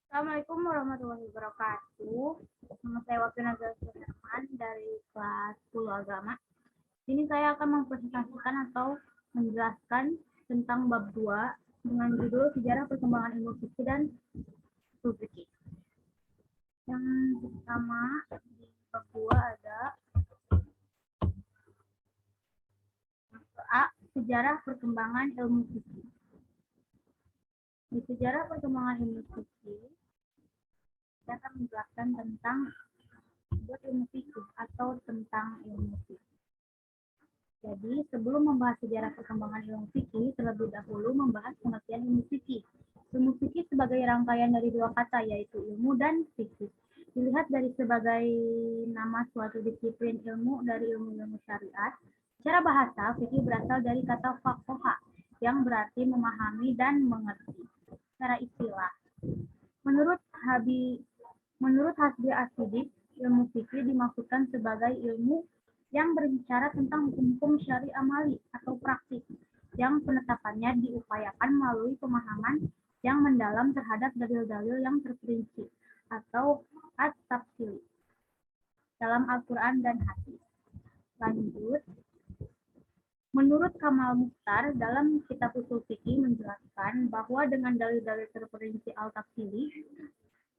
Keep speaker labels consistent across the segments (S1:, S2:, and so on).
S1: Assalamualaikum warahmatullahi wabarakatuh. Nama saya Wafin Azhar Suherman dari kelas 10 agama. Ini saya akan mempresentasikan atau menjelaskan tentang bab 2 dengan judul Sejarah Perkembangan Ilmu Fikih dan Usul Fikih. Yang pertama di bab 2 ada A. Sejarah Perkembangan Ilmu Fikih. Di sejarah perkembangan ilmu fikih, saya akan menjelaskan tentang ilmu fikih atau tentang ilmu fikih. Jadi, sebelum membahas sejarah perkembangan ilmu fikih, terlebih dahulu membahas pengertian ilmu fikih. Ilmu fikih sebagai rangkaian dari dua kata, yaitu ilmu dan fikih. Dilihat dari sebagai nama suatu disiplin ilmu dari ilmu-ilmu syariat, secara bahasa, fikih berasal dari kata faqaha, yang berarti memahami dan mengerti. Secara istilah, menurut Hasbi As-Siddiq, ilmu fikih dimaksudkan sebagai ilmu yang berbicara tentang hukum-hukum syari amali atau praktis, yang penetapannya diupayakan melalui pemahaman yang mendalam terhadap dalil-dalil yang terperinci atau at-tafsili dalam Al-Quran dan hadis. Lanjut, menurut Kamal Mukhtar, dalam kitab Ushul Fikih menjelaskan bahwa dengan dalil-dalil terperinci al-tafsili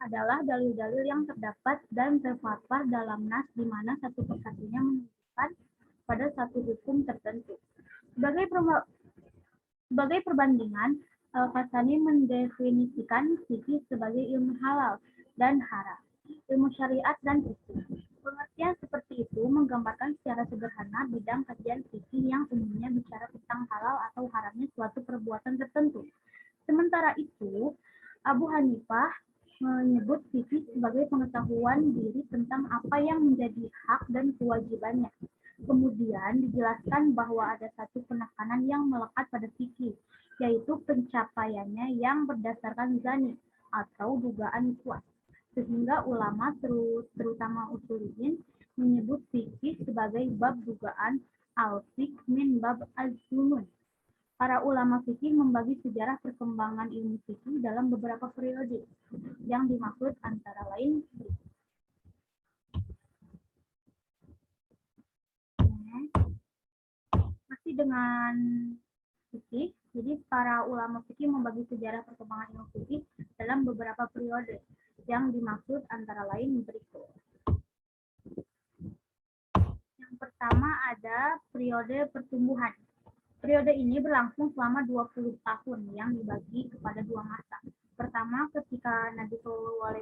S1: adalah dalil-dalil yang terdapat dan terpapar dalam nas di mana satu persatunya menunjukkan pada satu hukum tertentu. Sebagai perbandingan, Al-Qasani mendefinisikan fikih sebagai ilmu halal dan haram, ilmu syariat dan fikih. Pengertian seperti itu menggambarkan secara sederhana bidang kajian fikih yang umumnya bicara tentang halal atau haramnya suatu perbuatan tertentu. Sementara itu, Abu Hanifah menyebut fikih sebagai pengetahuan diri tentang apa yang menjadi hak dan kewajibannya. Kemudian dijelaskan bahwa ada satu penekanan yang melekat pada fikih, yaitu pencapaiannya yang berdasarkan zani atau dugaan kuat. Sehingga ulama terutama usuliyin menyebut fikih sebagai bab dugaan al-fiqh min bab az-zunun. Para ulama fikih membagi sejarah perkembangan ilmu fikih dalam beberapa periode, yang dimaksud antara lain masih dengan fikih. Jadi para ulama fikih membagi sejarah perkembangan ilmu fikih dalam beberapa periode, yang dimaksud antara lain berikut. Yang pertama ada periode pertumbuhan. Periode ini berlangsung selama 20 tahun yang dibagi kepada dua masa. Pertama, ketika Nabi SAW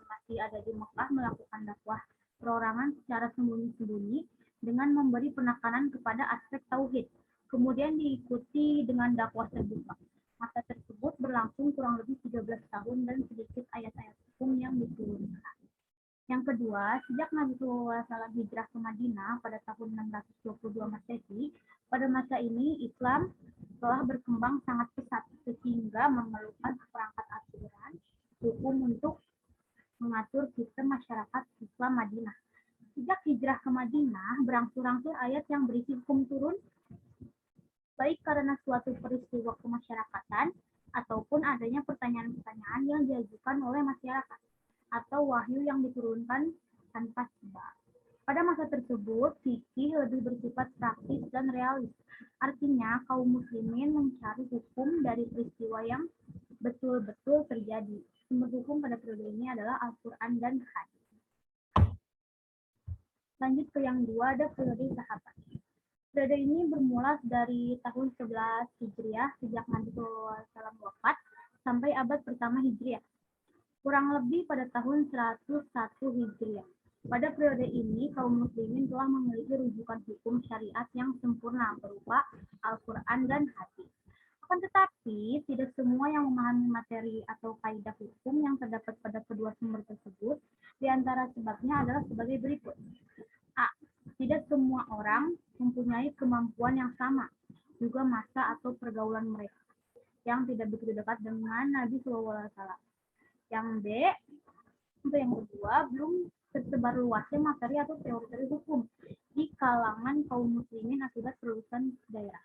S1: masih ada di Mekah melakukan dakwah perorangan secara sembunyi-sembunyi dengan memberi penekanan kepada aspek tauhid. Kemudian diikuti dengan dakwah terbuka. Masa tersebut berlangsung kurang lebih 13 tahun dan sedikit ayat-ayat hukum yang diturunkan. Yang kedua, sejak Nabi SAW hijrah ke Madinah pada tahun 622 Masehi, pada masa ini Islam telah berkembang sangat pesat sehingga memerlukan seperangkat aturan hukum untuk mengatur sistem masyarakat Islam Madinah. Sejak hijrah ke Madinah, berangsur-angsur ayat yang berisi hukum turun, baik karena suatu peristiwa kemasyarakatan ataupun adanya pertanyaan-pertanyaan yang diajukan oleh masyarakat atau wahyu yang diturunkan tanpa sebab. Pada masa tersebut, fikih lebih bersifat praktis dan realis. Artinya, kaum muslimin mencari hukum dari peristiwa yang betul-betul terjadi. Sumber hukum pada periode ini adalah Al-Quran dan hadis. Lanjut ke yang dua, ada periode sahabat. Periode ini bermula dari tahun 11 Hijriah, sejak Nabi SAW wafat, sampai abad pertama Hijriah. Kurang lebih pada tahun 101 Hijriah. Pada periode ini, kaum muslimin telah memiliki rujukan hukum syariat yang sempurna berupa Al-Quran dan hadis. Akan tetapi, tidak semua yang memahami materi atau kaidah hukum yang terdapat pada kedua sumber tersebut. Di antara sebabnya adalah sebagai berikut. A. Tidak semua orang mempunyai kemampuan yang sama, juga masa atau pergaulan mereka yang tidak begitu dekat dengan Nabi SAW. Yang B, untuk yang kedua, belum tersebar luasnya materi atau teori-teori hukum di kalangan kaum muslimin akibat perusahaan daerah.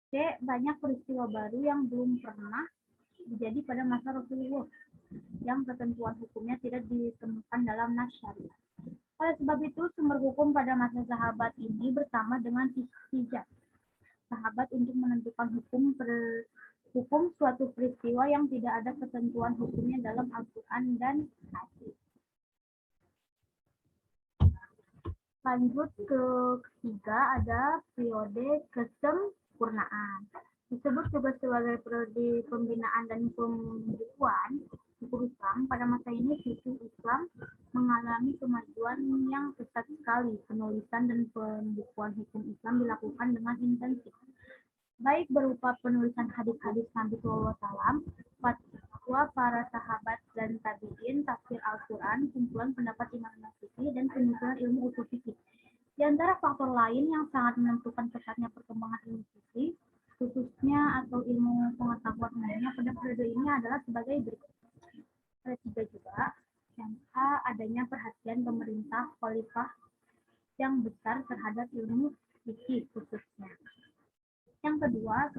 S1: C, banyak peristiwa baru yang belum pernah terjadi pada masa Rasulullah. yang ketentuan hukumnya tidak ditemukan dalam nas syariat. Oleh sebab itu, sumber hukum pada masa sahabat ini bersama dengan hijab sahabat untuk menentukan hukum suatu peristiwa yang tidak ada ketentuan hukumnya dalam Al-Quran dan hadis. Lanjut ke ketiga, ada periode kesempurnaan. Disebut juga sebagai periode pembinaan dan pembukuan hukum Islam. Pada masa ini, fikih Islam mengalami kemajuan yang pesat sekali. Penulisan dan pembukuan hukum Islam dilakukan dengan intensif, baik berupa penulisan hadis-hadis Nabi SAW, fatwa para sahabat dan tabi'in, tafsir Al-Quran, kumpulan pendapat imam-imam fikih, dan penyusunan ilmu usul fikih. Di antara faktor lain yang sangat menentukan pesatnya perkembangan ilmu fikih, khususnya atau ilmu pengetahuan umumnya pada periode ini adalah sebagai berikut. Ada tiga juga. Yang A, adanya perhatian pemerintah khalifah yang besar terhadap ilmu fikih khususnya. Yang kedua,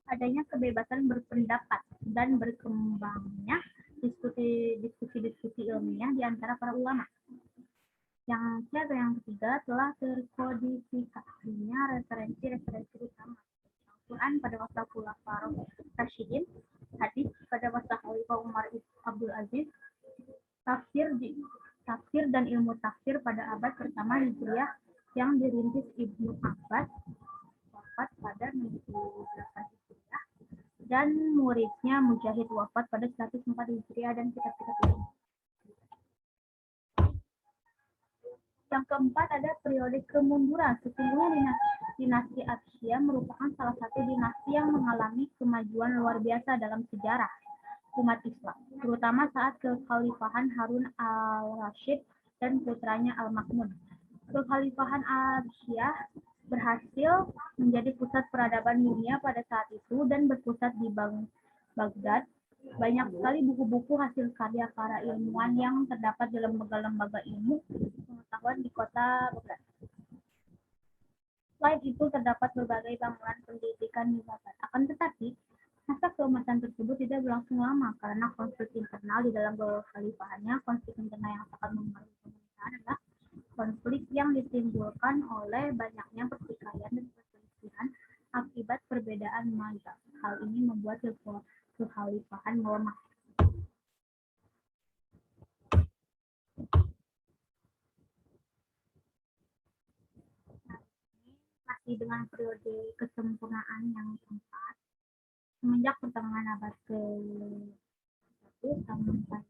S1: adanya kebebasan berpendapat dan berkembangnya diskusi-diskusi ilmiah di antara para ulama. Yang ketiga, telah terkodifikasinya referensi-referensi utama Al-Quran pada masa Khulafaur Rasyidin, hadis pada masa Khalifah Umar Abdul Aziz, tafsir dan ilmu tafsir pada abad pertama Hijriah yang dirintis Ibnu Abbas, wafat pada 98 Hijriah, dan muridnya Mujahid wafat pada 104 Hijriah, dan kitab-kitab lain. Yang keempat, ada periode kemunduran. Sesungguhnya dinasti Abbasiyah merupakan salah satu dinasti yang mengalami kemajuan luar biasa dalam sejarah umat Islam, terutama saat kekhalifahan Harun al-Rashid dan putranya Al-Makmun. Kekhalifahan Abbasiyah berhasil menjadi pusat peradaban dunia pada saat itu dan berpusat di Baghdad. Banyak sekali buku-buku hasil karya para ilmuwan yang terdapat di lembaga-lembaga ilmu pengetahuan di kota Baghdad. Selain itu, terdapat berbagai bangunan pendidikan di Baghdad. Akan tetapi, masa keemasan tersebut tidak berlangsung lama karena konflik internal di dalam kekhalifahannya. Konflik internal yang sangat mempengaruhi pemerintahan adalah konflik yang ditimbulkan oleh banyaknya pertikaian dan perselisihan akibat perbedaan mazhab. Hal ini membuat kekhalifahan melemah. Masih dengan periode kesempurnaan yang keempat, semenjak pertengahan abad ke-1 sampai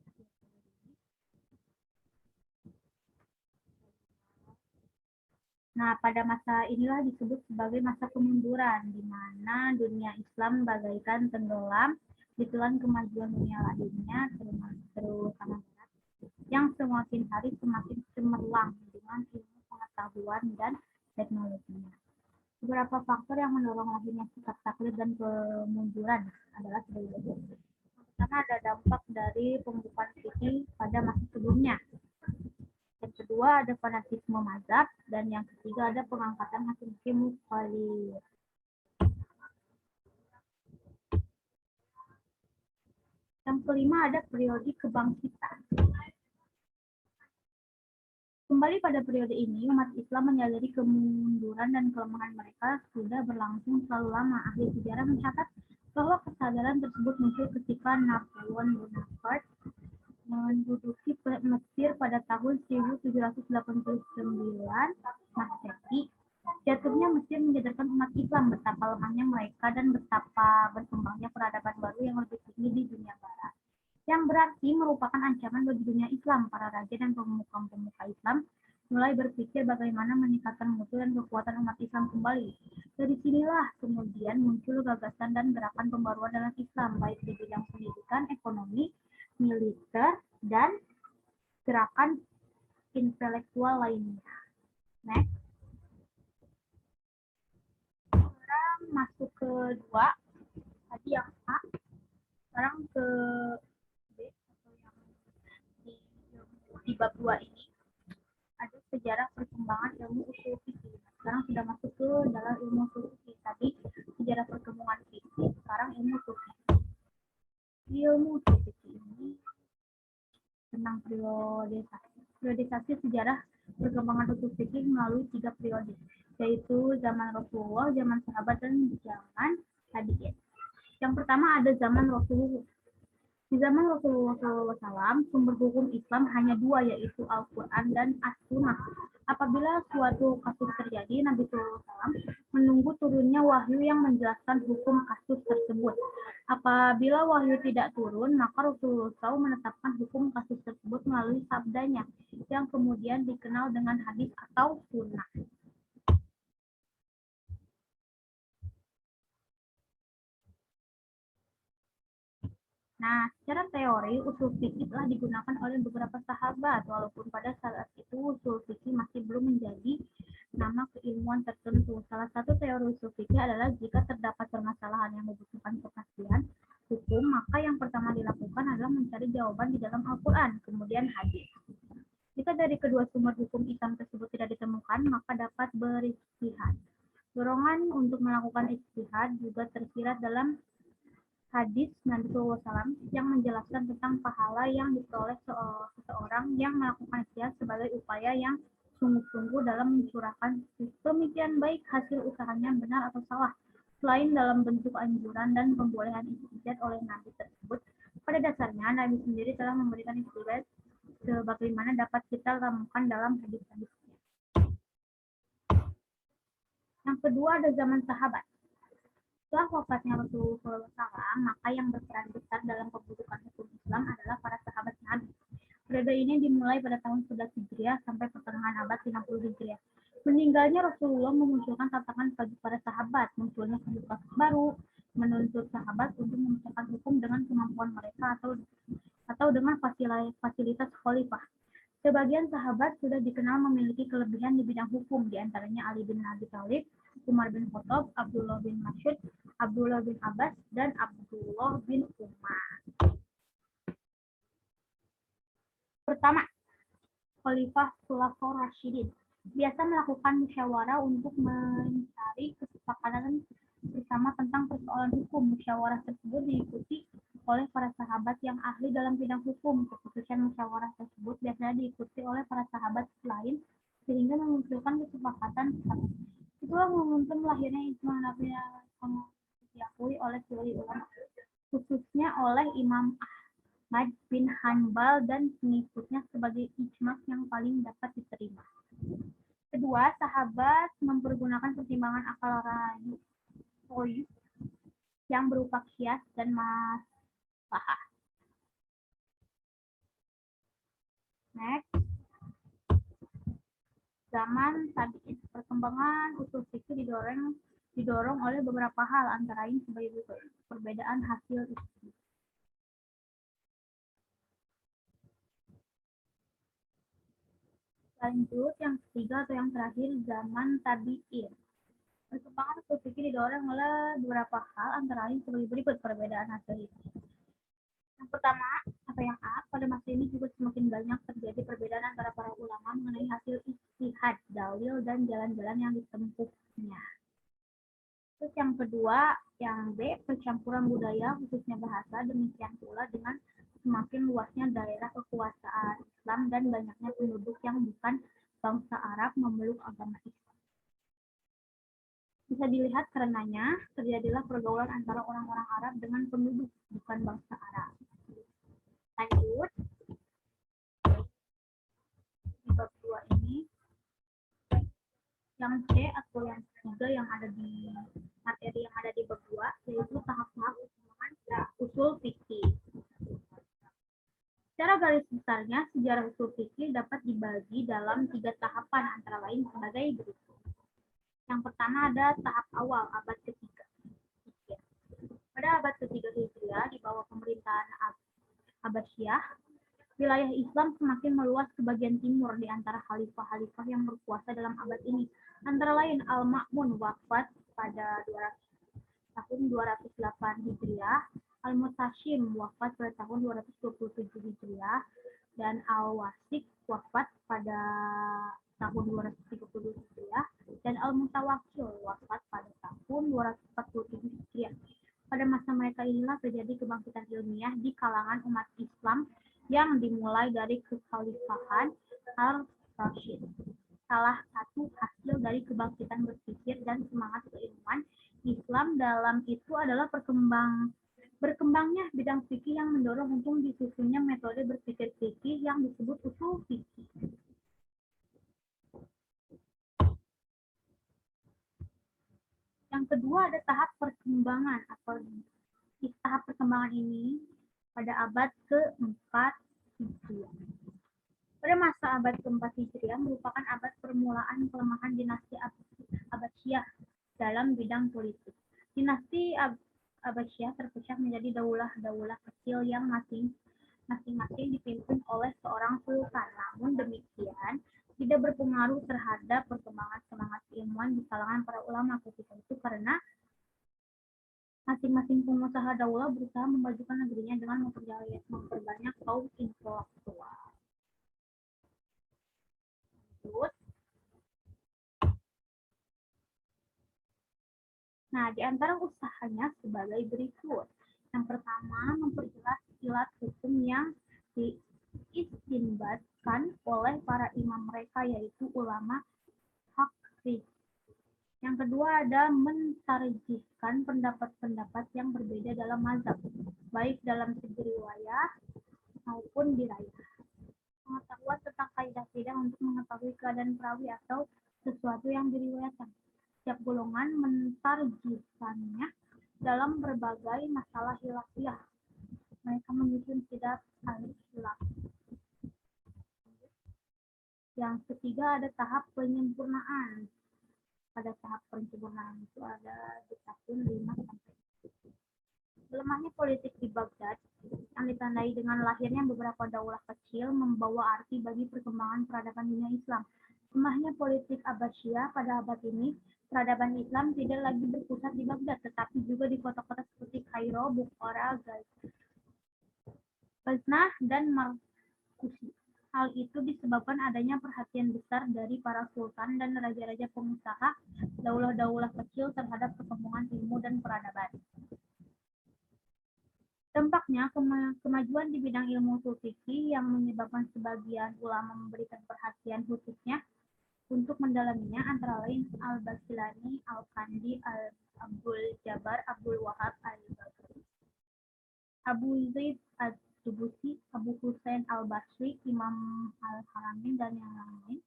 S1: Nah, pada masa inilah disebut sebagai masa kemunduran, di mana dunia Islam bagaikan tenggelam ditelan kemajuan dunia lainnya, terutama barat, yang semakin hari semakin cemerlang dengan ilmu pengetahuan dan teknologinya. Beberapa faktor yang mendorong lahirnya sikap taklid dan kemunduran adalah sebagai berikut. Pertama, ada dampak dari pembukaan fikih pada masa sebelumnya. Yang kedua, ada fanatisme mazhab, dan yang ketiga ada pengangkatan hakim mukhalif. Yang kelima, ada periode kebangkitan. Kembali pada periode ini, umat Islam menyadari kemunduran dan kelemahan mereka sudah berlangsung terlalu lama. Ahli sejarah mencatat bahwa kesadaran tersebut muncul ketika Napoleon Bonaparte menduduki Mesir pada tahun 1789 Masehi. Jatuhnya Mesir menyadarkan umat Islam betapa lemahnya mereka dan betapa berkembangnya peradaban baru yang lebih tinggi di dunia barat, yang berarti merupakan ancaman bagi dunia Islam. Para raja dan pemuka-pemuka Islam mulai berpikir bagaimana meningkatkan mutu dan kekuatan umat Islam kembali. Dari sinilah kemudian muncul gagasan dan gerakan pembaruan dalam Islam, baik di bidang pendidikan, ekonomi, militer, dan gerakan intelektual lainnya. Next. Sekarang masuk ke dua. Tadi yang A. Sekarang ke B, atau yang di bab 2 ini. Ada sejarah perkembangan ilmu usul fikih. Sekarang sudah masuk ke dalam ilmu usul fikih. Tadi sejarah perkembangan fikih, sekarang ilmu usul fikih. Ilmu usul fikih ini tentang periodisasi sejarah perkembangan usul fikih melalui 3 periode, yaitu zaman Rasulullah, zaman sahabat, dan zaman tabi'in. Yang pertama ada zaman Rasulullah. Di zaman Rasulullah SAW, sumber hukum Islam hanya 2, yaitu Al-Quran dan As-Sunnah. Apabila suatu kasus terjadi, Nabi SAW menunggu turunnya wahyu yang menjelaskan hukum kasus tersebut. Apabila wahyu tidak turun, maka Rasulullah SAW menetapkan hukum kasus tersebut melalui sabdanya, yang kemudian dikenal dengan hadis atau sunnah. Nah, secara teori, usul fikih telah digunakan oleh beberapa sahabat, walaupun pada saat itu usul fikih masih belum menjadi nama keilmuan tertentu. Salah satu teori usul fikih adalah jika terdapat permasalahan yang membutuhkan kepastian hukum, maka yang pertama dilakukan adalah mencari jawaban di dalam Al-Quran, kemudian hadis. Jika dari kedua sumber hukum Islam tersebut tidak ditemukan, maka dapat berijtihad. Dorongan untuk melakukan ijtihad juga tersirat dalam hadis Nabi SAW yang menjelaskan tentang pahala yang diperoleh seseorang yang melakukan ijtihad sebagai upaya yang sungguh-sungguh dalam mencurahkan pemikiran baik hasil usahanya benar atau salah. Selain dalam bentuk anjuran dan pembolehan ijtihad oleh Nabi tersebut, pada dasarnya Nabi sendiri telah memberikan ijtihad sebagaimana dapat kita temukan dalam hadis-hadisnya. Yang kedua ada zaman sahabat. Setelah wafatnya Rasulullah SAW, maka yang berperan besar dalam pembentukan hukum Islam adalah para sahabat Nabi. Periode ini dimulai pada tahun 11 Hijriah sampai pertengahan abad 50 Hijriah. Meninggalnya Rasulullah memunculkan tantangan bagi para sahabat, munculnya kasus baru, menuntut sahabat untuk memecahkan hukum dengan kemampuan mereka atau dengan fasilitas khalifah. Sebagian sahabat sudah dikenal memiliki kelebihan di bidang hukum, di antaranya Ali bin Abi Thalib, Umar bin Khattab, Abdullah bin Mas'ud, Abdullah bin Abbas, dan Abdullah bin Umar. Pertama, Khalifah Khulafaur Rasyidin biasa melakukan musyawarah untuk mencari kesepakatan bersama tentang persoalan hukum. Musyawarah tersebut diikuti oleh para sahabat yang ahli dalam bidang hukum. Keputusan musyawarah tersebut biasanya diikuti oleh para sahabat lain sehingga memunculkan kesepakatan. Itulah momentum lahirnya ijma Nabi yang diakui oleh seluruh ulama, khususnya oleh Imam Ahmad bin Hanbal dan pengikutnya sebagai ijma yang paling dapat diterima. Kedua, sahabat mempergunakan pertimbangan akal rayu yang berupa qiyas dan maslahah. Next. Zaman tabi'in, perkembangan usul fikih didorong oleh beberapa hal, antara lain sebagai perbedaan hasil ijtihad. Lanjut, yang ketiga atau yang terakhir, zaman tabi'in. Perkembangan usul fikih didorong oleh beberapa hal, antara lain sebagai berikut perbedaan hasil ijtihad. Yang pertama, atau yang A, pada masa ini juga semakin banyak terjadi perbedaan antara para ulama mengenai hasil ijtihad, dalil, dan jalan-jalan yang ditempuhnya. Terus yang kedua, yang B, percampuran budaya, khususnya bahasa, demikian pula dengan semakin luasnya daerah kekuasaan Islam dan banyaknya penduduk yang bukan bangsa Arab memeluk agama Islam. Bisa dilihat karenanya terjadilah pergaulan antara orang-orang Arab dengan penduduk bukan bangsa Arab. Lanjut, di bab 2 ini, yang C atau yang ketiga yang ada di materi yang ada di bab 2, yaitu tahap-tahap usul fikih. Secara garis besarnya, sejarah usul fikih dapat dibagi dalam 3 tahapan, antara lain sebagai berikut. Yang pertama ada tahap awal, abad ketiga. Pada abad ketiga Hijriah, di bawah pemerintahan Abbasiyah, wilayah Islam semakin meluas ke bagian timur di antara khalifah-khalifah yang berkuasa dalam abad ini. Antara lain Al-Ma'mun wafat pada tahun 208 Hijriah, Al-Mutashim wafat pada tahun 227 Hijriah, dan Al-Wasik wafat pada tahun 232 Hijriah, dan Al-Mutawakkil wafat pada tahun 247 Hijriah. Pada masa mereka inilah terjadi kebangkitan ilmiah di kalangan umat Islam yang dimulai dari kekhalifahan Al-Rashid. Salah satu hasil dari kebangkitan berpikir dan semangat keilmuan Islam dalam itu adalah berkembangnya bidang fikih yang mendorong untuk disusunnya metode berpikir fikih yang disebut usul fikih. Yang kedua ada tahap perkembangan atau di tahap perkembangan ini pada abad keempat Hijriah. Pada masa abad keempat Hijriah merupakan abad permulaan pelemahan dinasti Abbasiyah dalam bidang politik. Dinasti Abbasiyah terpecah menjadi daulah-daulah kecil yang masing-masing dipimpin oleh seorang sultan. Namun demikian, tidak berpengaruh terhadap perkembangan semangat keilmuan di kalangan para ulama ketika itu karena masing-masing pengusaha daulah berusaha memajukan negerinya dengan memperbanyak kaum intelektual. Nah, di antara usahanya sebagai berikut. Yang pertama, memperjelas ilat hukum yang diistinbatkan oleh para imam mereka, yaitu ulama Haqq. Yang kedua ada mentarjihkan pendapat-pendapat yang berbeda dalam mazhab, baik dalam segi riwayah maupun dirayah. Pengetahuan tentang kaidah-kaidah untuk mengetahui keadaan perawi atau sesuatu yang diriwayatkan. Setiap golongan mentarjihkannya dalam berbagai masalah khilafiyah. Mereka menyusun kitab al-khilaf. Yang ketiga ada tahap penyempurnaan. Pada tahap penyempurnaan itu ada di tahun 5 sampai. Lemahnya politik di Baghdad yang ditandai dengan lahirnya beberapa daulah kecil membawa arti bagi perkembangan peradaban dunia Islam. Lemahnya politik Abbasiyah pada abad ini, peradaban Islam tidak lagi berpusat di Baghdad, tetapi juga di kota-kota seperti Kairo, Bukhara, Ghaznah, dan Markusi. Hal itu disebabkan adanya perhatian besar dari para sultan dan raja-raja pengusaha daulah-daulah kecil terhadap perkembangan ilmu dan peradaban. Dampaknya, kemajuan di bidang ilmu usul fikih yang menyebabkan sebagian ulama memberikan perhatian khususnya untuk mendalaminya, antara lain Al-Basilani, Al-Kandi, Abdul Jabbar, Abdul Wahab, Al-Baghdadi, Abu Zaid Ad-Dubusi, Abu Husain Al-Basri, Imam Al-Haramain, dan yang lain.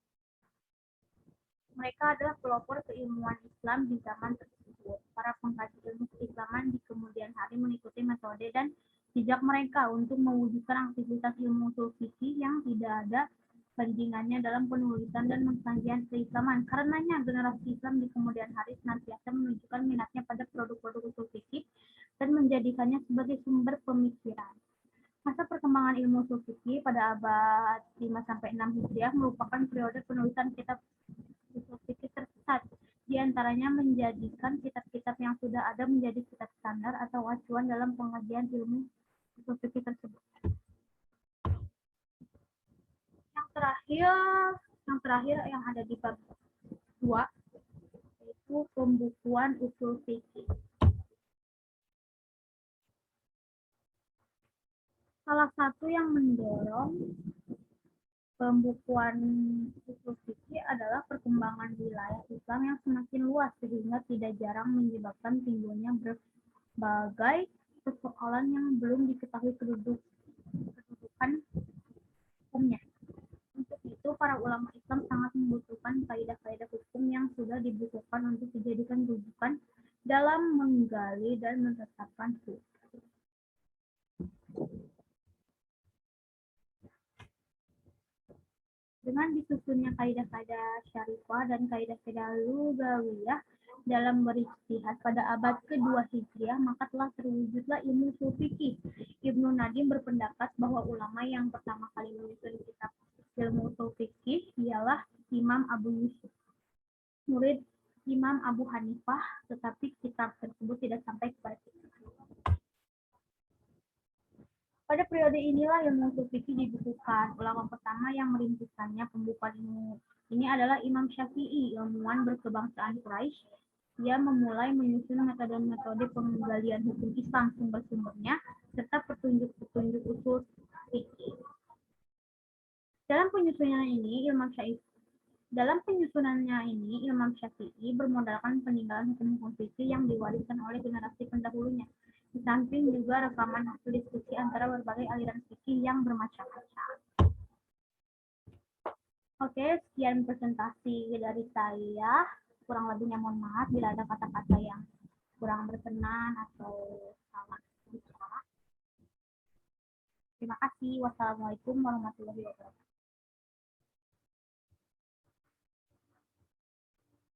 S1: Mereka adalah pelopor keilmuan Islam di zaman tersebut. Para pengkaji ilmu keislaman di kemudian hari mengikuti metode dan jejak mereka untuk mewujudkan aktivitas ilmu usul fikih yang tidak ada bandingannya dalam penulisan dan pengkajian keislaman. Karenanya, generasi Islam di kemudian hari senantiasa menunjukkan minatnya pada produk-produk usul fikih dan menjadikannya sebagai sumber pemikiran. Masa perkembangan ilmu usul fikih pada abad 5-6 Hijriah merupakan periode penulisan kitab usul fikih tersesat. Di antaranya menjadikan kitab-kitab yang sudah ada menjadi kitab standar atau acuan dalam pengajian ilmu usul fikih tersebut. Yang terakhir yang ada di bab 2 yaitu pembukuan usul fikih. Salah satu yang mendorong pembukuan usul fikih adalah perkembangan wilayah Islam yang semakin luas sehingga tidak jarang menyebabkan timbulnya berbagai persoalan yang belum diketahui kedudukan hukumnya. Untuk itu, para ulama Islam sangat membutuhkan kaidah-kaidah hukum yang sudah dibukukan untuk dijadikan rujukan dalam menggali dan menetapkan hukum. Dengan disusunnya kaidah-kaidah syarifah dan kaidah-kaidah lugawiyah dalam berijtihad pada abad kedua Hijriah, maka telah terwujudlah ilmu usul fikih. Ibnu Nadim berpendapat bahwa ulama yang pertama kali menyusun kitab ilmu usul fikih ialah Imam Abu Yusuf, murid Imam Abu Hanifah, tetapi kitab tersebut tidak sampai kepada kita. Pada periode inilah ilmu usul fikih dibukukan. Ulama pertama yang merintiskannya pembukuan ilmu ini adalah Imam Syafi'i, ilmuwan berkebangsaan Quraisy. Ia memulai menyusun metode-metode penggalian hukum Islam, sumber-sumbernya, serta petunjuk-petunjuk usul fikih. penyusunannya ini, Imam Syafi'i bermodalkan peninggalan hukum-hukum fikih yang diwariskan oleh generasi pendahulunya. Di samping juga rekaman hasil diskusi antara berbagai aliran fikih yang bermacam-macam. Oke, sekian presentasi dari saya. Kurang lebihnya mohon maaf bila ada kata-kata yang kurang berkenan atau salah bicara. Terima kasih. Wassalamualaikum warahmatullahi wabarakatuh.